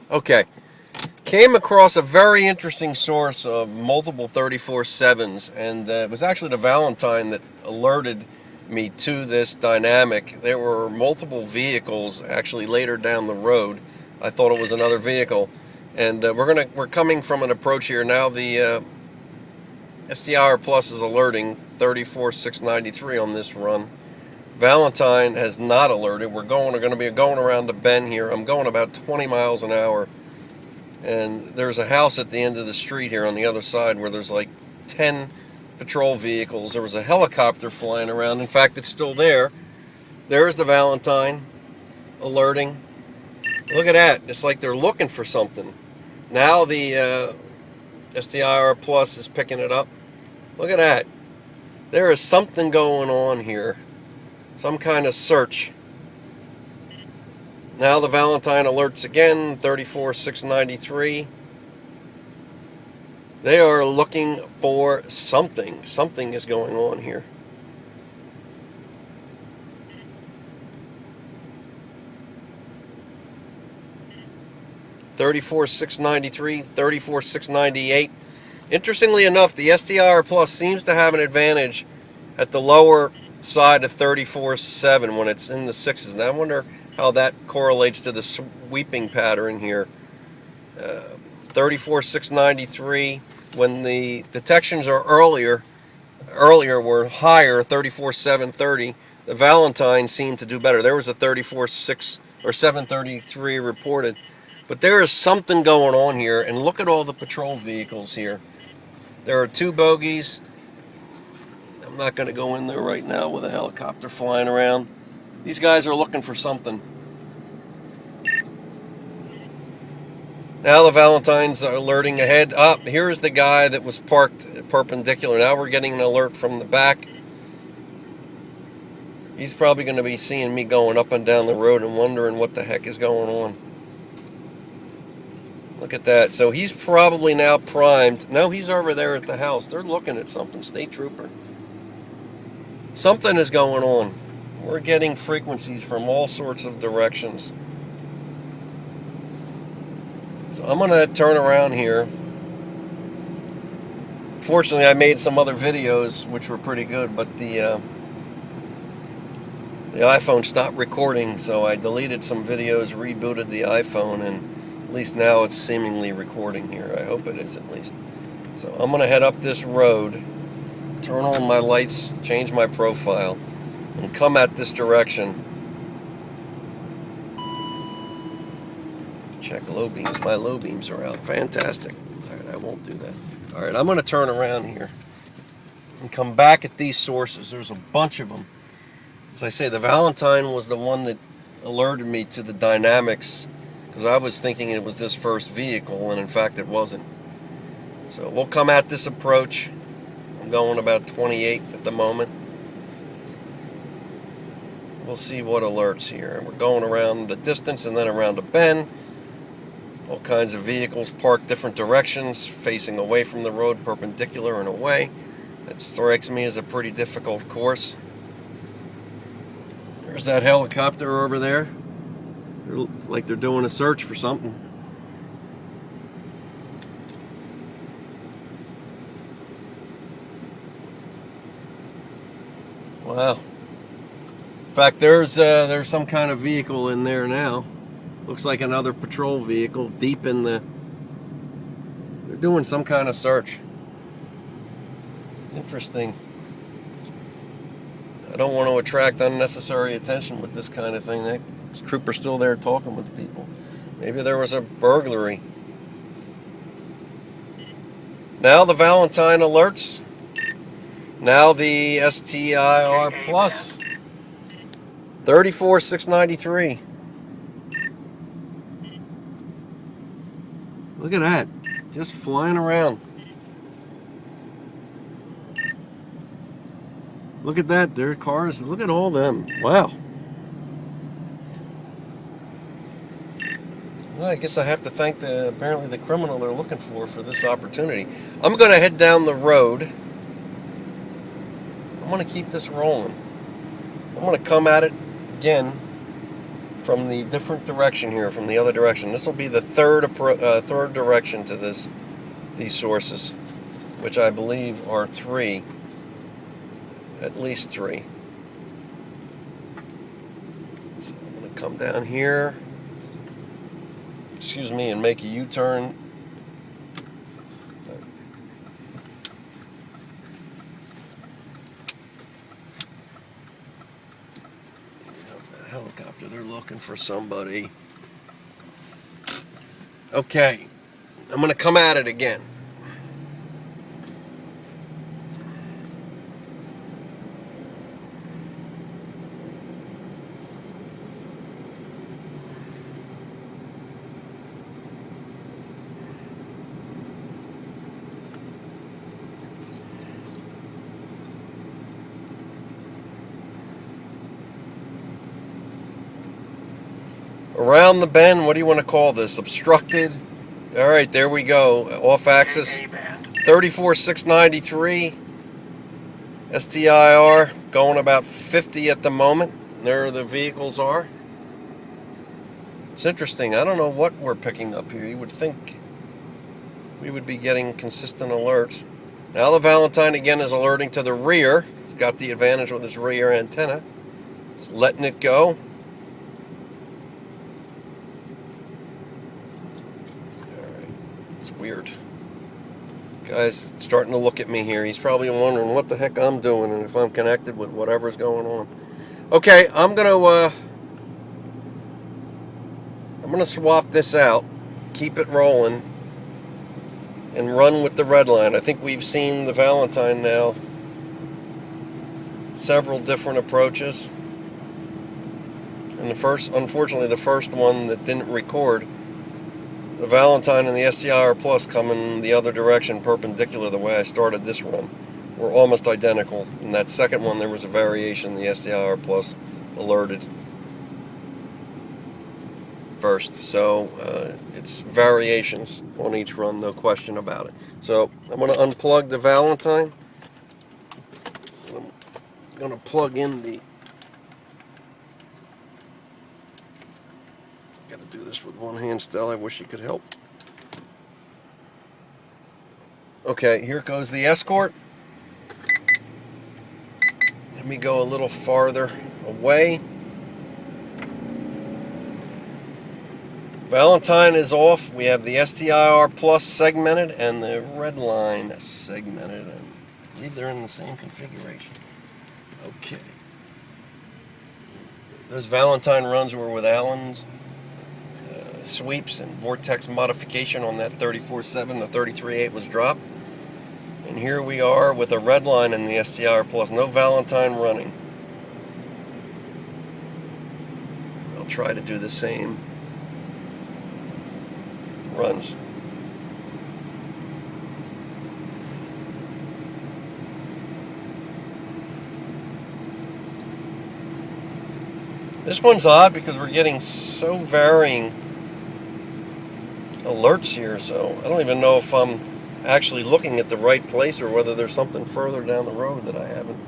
Okay, came across a very interesting source of multiple 34.7s, and it was actually the Valentine that alerted me to this dynamic. There were multiple vehicles actually later down the road. I thought it was another vehicle, and we're coming from an approach here now. The STR Plus is alerting 34.693 on this run. Valentine has not alerted. We're going to be going around the bend here. I'm going about 20 miles an hour. And there's a house at the end of the street here on the other side where there's like 10 patrol vehicles. There was a helicopter flying around. In fact, it's still there. There's the Valentine alerting. Look at that. It's like they're looking for something. Now the STIR Plus is picking it up. Look at that. There is something going on here. Some kind of search. Now the Valentine alerts again, 34.693. They are looking for something. Something is going on here. $34,693, $34,698. Interestingly enough, the STR Plus seems to have an advantage at the lower side of 34.7 when it's in the sixes. And I wonder how that correlates to the sweeping pattern here. 34,693. When the detections are earlier were higher, 34,730. The Valentine seemed to do better. There was a 34.6 or 733 reported. But there is something going on here, and look at all the patrol vehicles here. There are two bogies. I'm not going to go in there right now with a helicopter flying around. These guys are looking for something. Now the Valentines are alerting ahead. Up, here's the guy that was parked perpendicular. Now we're getting an alert from the back. He's probably going to be seeing me going up and down the road and wondering what the heck is going on. Look at that. So he's probably now primed. No, he's over there at the house. They're looking at something. State trooper. Something is going on. We're getting frequencies from all sorts of directions. So I'm going to turn around here. Fortunately, I made some other videos which were pretty good, but the iPhone stopped recording, so I deleted some videos, rebooted the iPhone, and at least now it's seemingly recording here. I hope it is at least. So I'm going to head up this road, turn on my lights, change my profile, and come at this direction. Check low beams. My low beams are out. Fantastic. All right, I won't do that. All right, I'm going to turn around here and come back at these sources. There's a bunch of them. As I say, the Valentine was the one that alerted me to the dynamics because I was thinking it was this first vehicle, and in fact it wasn't. So we'll come at this approach. I'm going about 28 at the moment. We'll see what alerts here. We're going around the distance and then around a bend. All kinds of vehicles parked different directions, facing away from the road, perpendicular and away. That strikes me as a pretty difficult course. There's that helicopter over there. Like they're doing a search for something. Wow. In fact, there's some kind of vehicle in there now. Looks like another patrol vehicle deep in the... They're doing some kind of search. Interesting. I don't want to attract unnecessary attention with this kind of thing. This trooper's still there talking with people. Maybe there was a burglary. Now the Valentine alerts. Now the STIR Plus. 34,693. Look at that. Just flying around. Look at that. There are cars. Look at all them. Wow. Well, I guess I have to thank apparently the criminal they're looking for this opportunity. I'm going to head down the road. I'm going to keep this rolling. I'm going to come at it again from the different direction here, from the other direction. This will be the third direction to these sources, which I believe are three, at least three. So I'm going to come down here, excuse me, and make a U-turn. Helicopter, they're looking for somebody. Okay, I'm going to come at it again. Around the bend, what do you want to call this? Obstructed? All right, there we go. Off axis, 34,693. STIR going about 50 at the moment. There the vehicles are. It's interesting. I don't know what we're picking up here. You would think we would be getting consistent alerts. Now the Valentine again is alerting to the rear. It's got the advantage with its rear antenna. It's letting it go. Weird. Guy's starting to look at me here. He's probably wondering what the heck I'm doing and if I'm connected with whatever's going on. Okay, I'm gonna swap this out, keep it rolling, and run with the red line. I think we've seen the Valentine now several different approaches. And unfortunately the first one that didn't record, the Valentine and the STIR Plus coming the other direction, perpendicular the way I started this run, were almost identical. In that second one, there was a variation. The STIR Plus alerted first. So it's variations on each run, no question about it. So I'm going to unplug the Valentine. I'm going to plug in the... do this with one hand still. I wish you could help. Okay, here goes the Escort. Let me go a little farther away. Valentine is off. We have the STIR Plus segmented and the red line segmented. I believe they're in the same configuration. Okay. Those Valentine runs were with Allen's sweeps and vortex modification on that 34.7. The 33.8 was dropped. And here we are with a red line in the STIR Plus. No Valentine running. I'll try to do the same runs. This one's odd because we're getting so varying alerts here, so I don't even know if I'm actually looking at the right place or whether there's something further down the road that I haven't.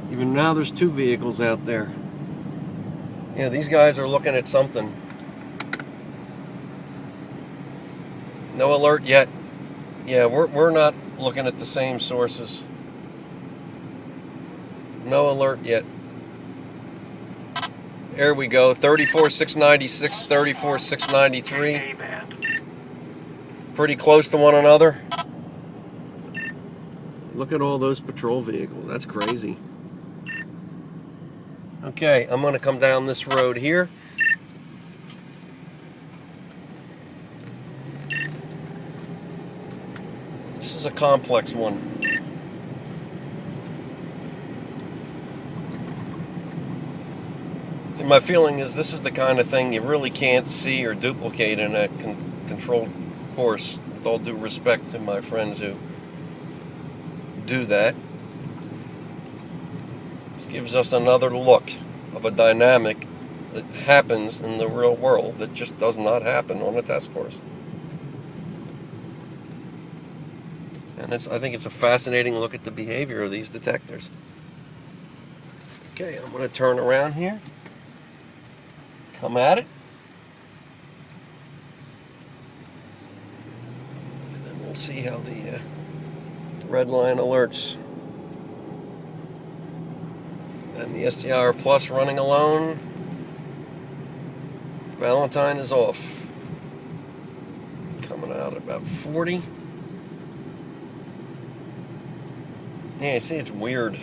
Even now there's two vehicles out there. Yeah, these guys are looking at something. No alert yet. Yeah, we're not looking at the same sources. No alert yet. There we go, 34,696, 34,693. Pretty close to one another. Look at all those patrol vehicles. That's crazy. Okay, I'm going to come down this road here. This is a complex one. See, my feeling is this is the kind of thing you really can't see or duplicate in a controlled course, with all due respect to my friends who do that. This gives us another look of a dynamic that happens in the real world that just does not happen on a test course. And I think it's a fascinating look at the behavior of these detectors. Okay, I'm going to turn around here. come at it. And then we'll see how the red line alerts. And the SDR Plus running alone. Valentine is off. Coming out at about 40. Yeah, you see, it's weird.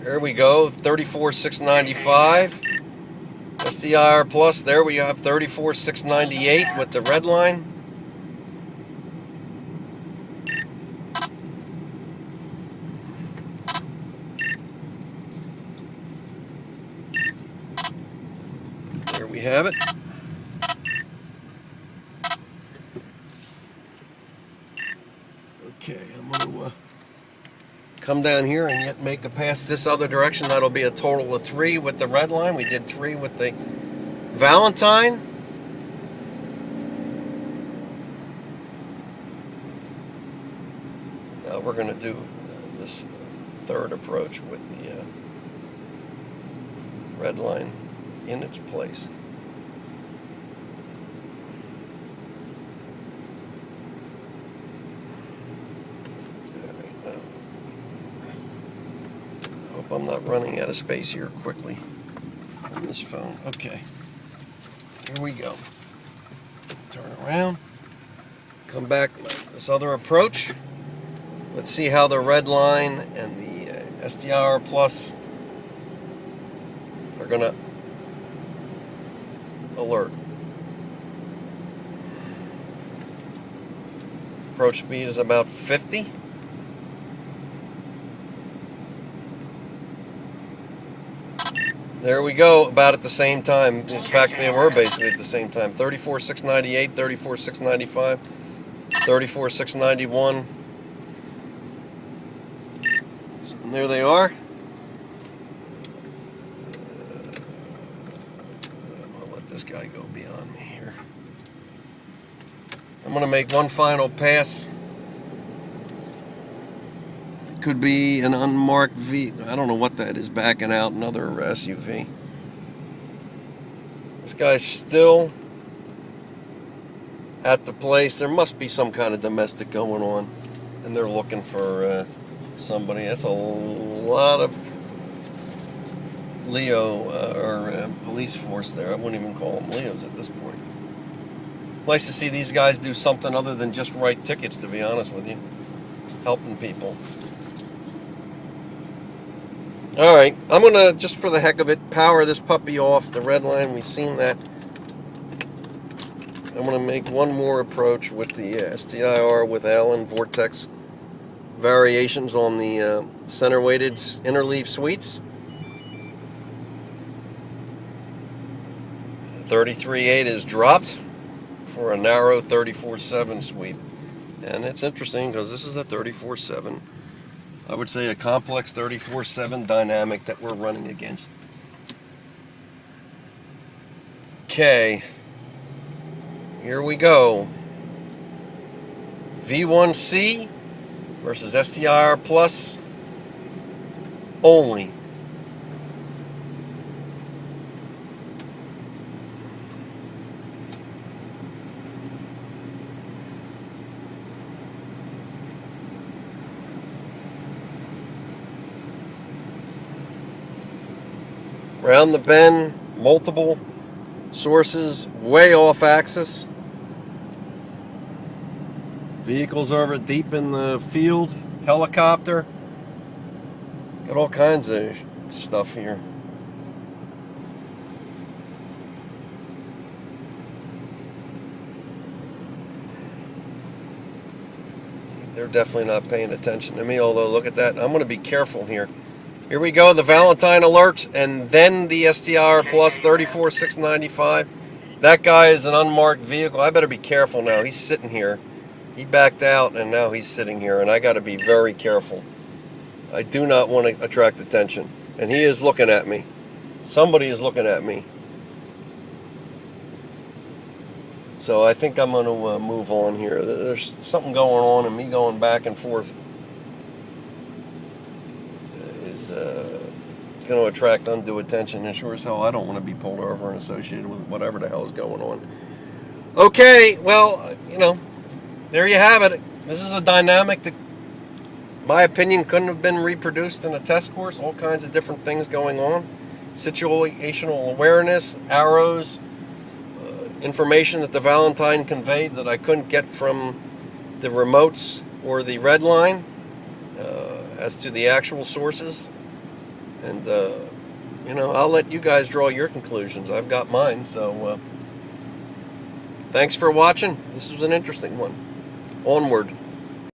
There we go, 34,695. SDR Plus, there we have 34,698 with the red line. There we have it. Okay, I'm going to come down here and yet make a pass this other direction. That'll be a total of 3 with the red line. We did 3 with the Valentine. Now we're going to do this third approach with the red line in its place. I'm not running out of space here quickly on this phone. Okay, here we go. Turn around, come back this other approach. Let's see how the red line and the SDR Plus are gonna alert. Approach speed is about 50. There we go, about at the same time. In fact, they were basically at the same time. 34,698, 34,695, 34,691. And there they are. I'm going to let this guy go beyond me here. I'm going to make one final pass. Could be an unmarked V. I don't know what that is, backing out, another SUV. This guy's still at the place. There must be some kind of domestic going on, and they're looking for somebody. That's a lot of Leo or police force there. I wouldn't even call them Leos at this point. Nice to see these guys do something other than just write tickets, to be honest with you. Helping people. Alright, I'm going to, just for the heck of it, power this puppy off. The red line, we've seen that. I'm going to make one more approach with the STIR with Allen Vortex variations on the center-weighted interleaf suites. 33.8 is dropped for a narrow 34.7 sweep. And it's interesting because this is a 34.7. I would say a complex 34.7 dynamic that we're running against. Okay, here we go. V1C versus STIR Plus only. Around the bend, multiple sources, way off axis. Vehicles over deep in the field, helicopter. Got all kinds of stuff here. They're definitely not paying attention to me, although look at that. I'm going to be careful here. Here we go, the Valentine alerts, and then the STR Plus 34,695. That guy is an unmarked vehicle. I better be careful now. He's sitting here. He backed out, and now he's sitting here, and I got to be very careful. I do not want to attract attention. And he is looking at me. Somebody is looking at me. So I think I'm going to move on here. There's something going on, and me going back and forth is going to attract undue attention, and sure as hell I don't want to be pulled over and associated with whatever the hell is going on. Okay, well, there you have it. This is a dynamic that, my opinion, couldn't have been reproduced in a test course. All kinds of different things going on. Situational awareness, arrows, information that the Valentine conveyed that I couldn't get from the remotes or the red line as to the actual sources. And, I'll let you guys draw your conclusions. I've got mine, so thanks for watching. This was an interesting one. Onward.